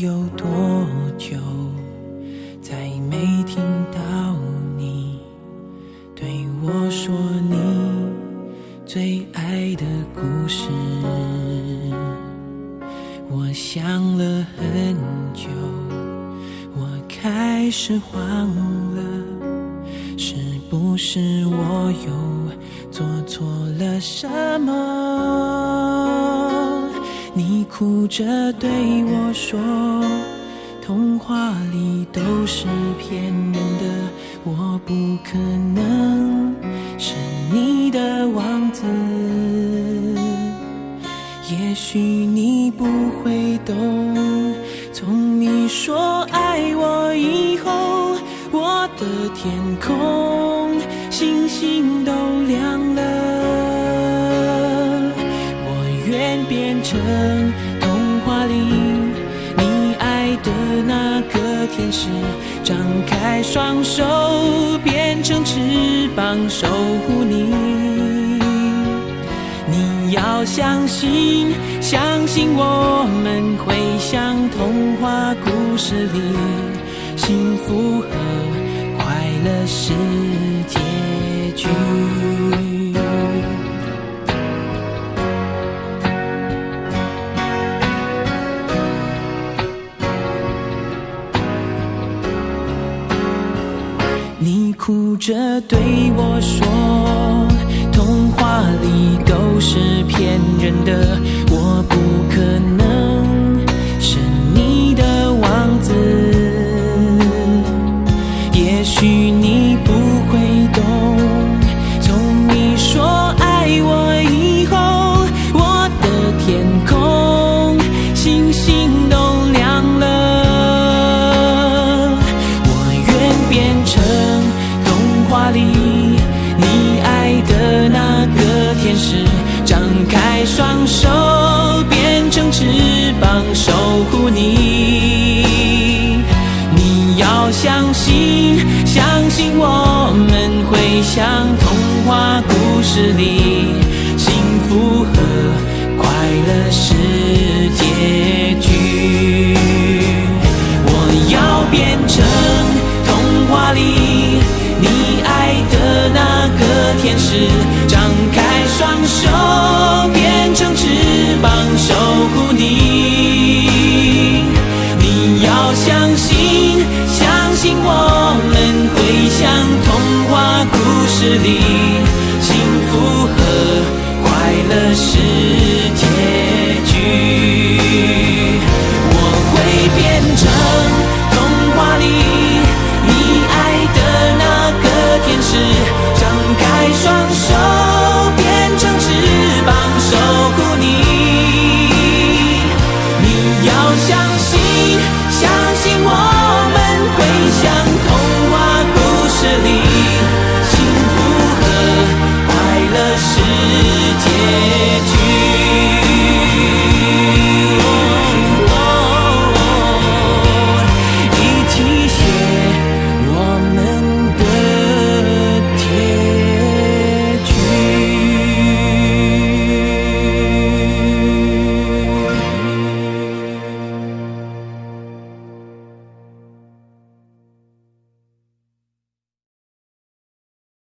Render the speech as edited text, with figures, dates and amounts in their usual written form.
有多久，再没听到你对我说你最爱的故事。我想了很久，我开始慌了，是不是我又做错了什么？你哭着对我说，童话里都是骗人的，我不可能是你的王子。也许你不会懂，从你说爱我以后，我的天空星星都亮了。我愿变成童话里你爱的那个天使，张开双手变成翅膀守护你。你要相信，相信我们会像童话故事里，幸福和快乐是结局。你哭着对我说，童话里都是骗人的，我不可能是你的王子。也许你不会懂，从你说爱我以后，我的天空星星都亮了。我愿变成童话里你爱的那个天使，张开双手变成翅膀守护你。你要相信，相信我们会像童话故事里，幸福和快乐是结局。我要变成童话里你爱的那个天使，张开双手变成翅膀守护你。你要相信，相信我们会像童话故事里，